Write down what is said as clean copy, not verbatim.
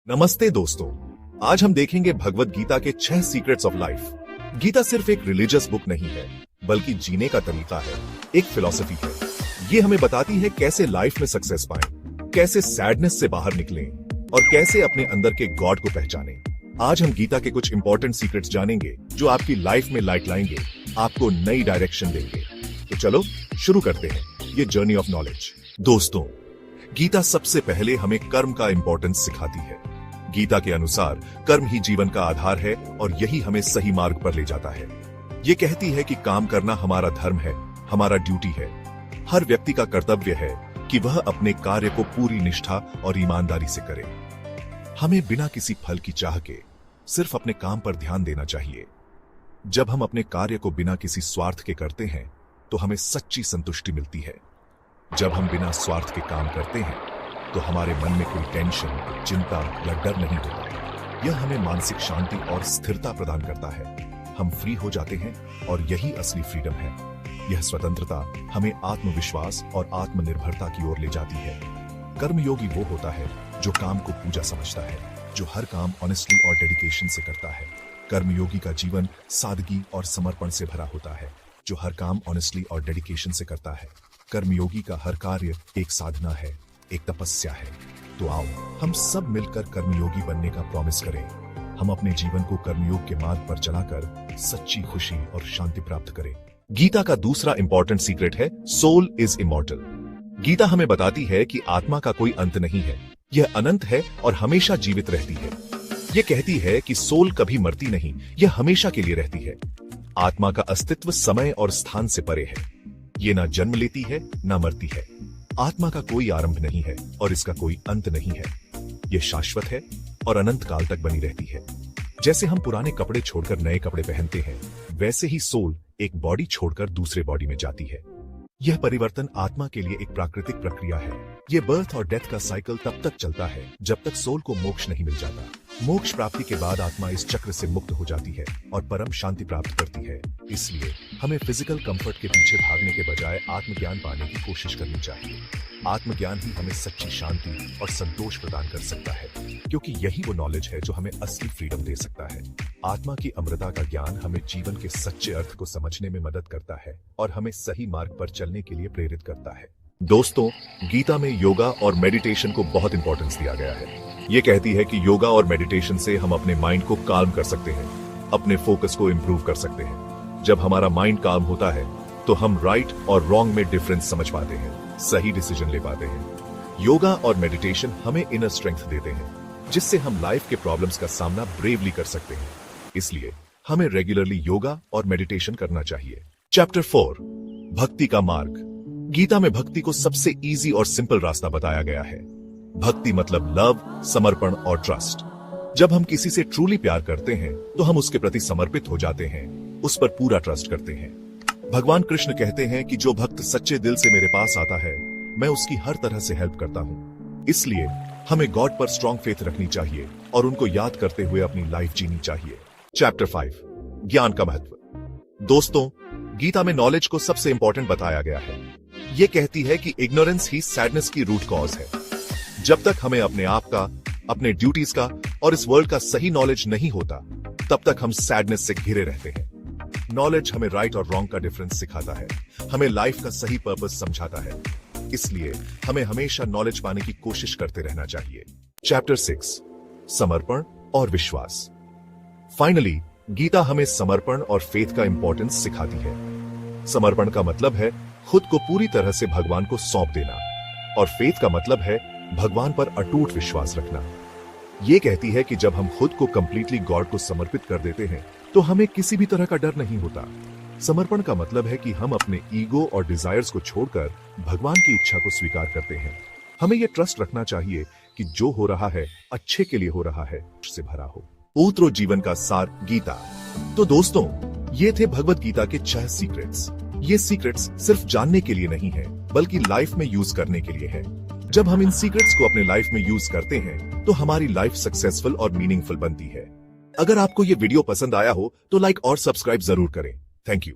नमस्ते दोस्तों, आज हम देखेंगे भगवत गीता के 6 सीक्रेट्स ऑफ लाइफ। गीता सिर्फ एक रिलीजियस बुक नहीं है, बल्कि जीने का तरीका है, एक फिलॉसफी है। ये हमें बताती है कैसे लाइफ में सक्सेस पाएं, कैसे सैडनेस से बाहर निकलें और कैसे अपने अंदर के गॉड को पहचानें। आज हम गीता के कुछ इंपॉर्टेंट सीक्रेट्स जानेंगे जो आपकी लाइफ में लाइट लाएंगे, आपको नई डायरेक्शन देंगे। तो चलो शुरू करते हैं ये जर्नी ऑफ नॉलेज। दोस्तों, गीता सबसे पहले हमें कर्म का इंपॉर्टेंस सिखाती है। गीता के अनुसार कर्म ही जीवन का आधार है और यही हमें सही मार्ग पर ले जाता है। ये कहती है कि काम करना हमारा धर्म है, हमारा ड्यूटी है। हर व्यक्ति का कर्तव्य है कि वह अपने कार्य को पूरी निष्ठा और ईमानदारी से करे। हमें बिना किसी फल की चाह के सिर्फ अपने काम पर ध्यान देना चाहिए। जब हम अपने कार्य को बिना किसी स्वार्थ के करते हैं तो हमें सच्ची संतुष्टि मिलती है। जब हम बिना स्वार्थ के काम करते हैं तो हमारे मन में कोई टेंशन, चिंता या डर नहीं होता। यह हमें मानसिक शांति और स्थिरता प्रदान करता है। हम फ्री हो जाते हैं और यही असली फ्रीडम है। यह स्वतंत्रता हमें आत्मविश्वास और आत्मनिर्भरता की ओर ले जाती है। कर्मयोगी वो होता है जो काम को पूजा समझता है, जो हर काम ऑनेस्टली और डेडिकेशन से करता है। कर्मयोगी का जीवन सादगी और समर्पण से भरा होता है, जो हर काम ऑनेस्टली और डेडिकेशन से करता है। कर्मयोगी का हर कार्य एक साधना है, एक तपस्या है। तो आओ हम सब मिलकर कर्मयोगी बनने का प्रॉमिस करें। हम अपने जीवन को कर्मयोग के मार्ग पर चलाकर सच्ची खुशी और शांति प्राप्त करें। गीता का दूसरा इंपॉर्टेंट सीक्रेट है सोल इज इमॉर्टल। गीता हमें बताती है कि आत्मा का कोई अंत नहीं है, यह अनंत है और हमेशा जीवित रहती है। यह कहती है कि सोल कभी मरती नहीं, यह हमेशा के लिए रहती है। आत्मा का अस्तित्व समय और स्थान से परे है। ये ना जन्म लेती है ना मरती है। आत्मा का कोई आरंभ नहीं है और इसका कोई अंत नहीं है। यह शाश्वत है और अनंत काल तक बनी रहती है। जैसे हम पुराने कपड़े छोड़कर नए कपड़े पहनते हैं, वैसे ही सोल एक बॉडी छोड़कर दूसरे बॉडी में जाती है। यह परिवर्तन आत्मा के लिए एक प्राकृतिक प्रक्रिया है। यह बर्थ और डेथ का साइकिल तब तक चलता है जब तक सोल को मोक्ष नहीं मिल जाता। मोक्ष प्राप्ति के बाद आत्मा इस चक्र से मुक्त हो जाती है और परम शांति प्राप्त करती है। इसलिए हमें फिजिकल कंफर्ट के पीछे भागने के बजाय आत्मज्ञान पाने की कोशिश करनी चाहिए। आत्मज्ञान ही हमें सच्ची शांति और संतोष प्रदान कर सकता है, क्योंकि यही वो नॉलेज है जो हमें असली फ्रीडम दे सकता है। आत्मा की अमृता का ज्ञान हमें जीवन के सच्चे अर्थ को समझने में मदद करता है और हमें सही मार्ग पर चलने के लिए प्रेरित करता है। दोस्तों, गीता में योगा और मेडिटेशन को बहुत इंपॉर्टेंस दिया गया है। ये कहती है कि योगा और मेडिटेशन से हम अपने माइंड को काल्म कर सकते हैं, अपने फोकस को इंप्रूव कर सकते हैं। जब हमारा माइंड काल्म होता है तो हम राइट और रॉन्ग में डिफरेंस समझ पाते हैं, सही डिसीजन ले पाते हैं। योगा और मेडिटेशन हमें इनर स्ट्रेंथ देते हैं, जिससे हम लाइफ के प्रॉब्लम्स का सामना ब्रेवली कर सकते हैं। इसलिए हमें रेगुलरली योगा और मेडिटेशन करना चाहिए। चैप्टर 4, भक्ति का मार्ग। गीता में भक्ति को सबसे इजी और सिंपल रास्ता बताया गया है। भक्ति मतलब लव, समर्पण और ट्रस्ट। जब हम किसी से ट्रूली प्यार करते हैं तो हम उसके प्रति समर्पित हो जाते हैं, उस पर पूरा ट्रस्ट करते हैं। भगवान कृष्ण कहते हैं कि जो भक्त सच्चे दिल से मेरे पास आता है, मैं उसकी हर तरह से हेल्प करता हूँ। इसलिए हमें गॉड पर स्ट्रॉन्ग फेथ रखनी चाहिए और उनको याद करते हुए अपनी लाइफ जीनी चाहिए। चैप्टर 5, ज्ञान का महत्व। दोस्तों, गीता में नॉलेज को सबसे इंपॉर्टेंट बताया गया है। ये कहती है कि इग्नोरेंस ही सैडनेस की रूट कॉज है। जब तक हमें अपने आप का, अपने ड्यूटीज का और इस वर्ल्ड का सही नॉलेज नहीं होता, तब तक हम सैडनेस से घिरे रहते हैं। नॉलेज हमें राइट और रॉन्ग का डिफरेंस सिखाता है, हमें लाइफ का सही पर्पस समझाता है। इसलिए हमें हमेशा नॉलेज पाने की कोशिश करते रहना चाहिए। चैप्टर 6, समर्पण और विश्वास। फाइनली गीता हमें समर्पण और फेथ का इंपॉर्टेंस सिखाती है। समर्पण का मतलब है खुद को पूरी तरह से भगवान को सौंप देना और फेथ का मतलब है भगवान पर अटूट विश्वास रखना। यह कहती है कि जब हम खुद को कंप्लीटली गॉड को समर्पित कर देते हैं तो हमें किसी भी तरह का डर नहीं होता। समर्पण का मतलब है कि हम अपने ईगो और डिजायर्स को छोड़कर भगवान की इच्छा को स्वीकार करते हैं। हमें यह ट्रस्ट रखना चाहिए कि जो हो रहा है अच्छे के लिए हो रहा है, से भरा हो। पूर्ण जीवन का सार गीता। तो दोस्तों, ये थे भगवत गीता के 6 सीक्रेट्स। ये सीक्रेट्स सिर्फ जानने के लिए नहीं है, बल्कि लाइफ में यूज करने के लिए है। जब हम इन सीक्रेट्स को अपने लाइफ में यूज करते हैं तो हमारी लाइफ सक्सेसफुल और मीनिंगफुल बनती है। अगर आपको ये वीडियो पसंद आया हो तो लाइक और सब्सक्राइब जरूर करें। Thank you.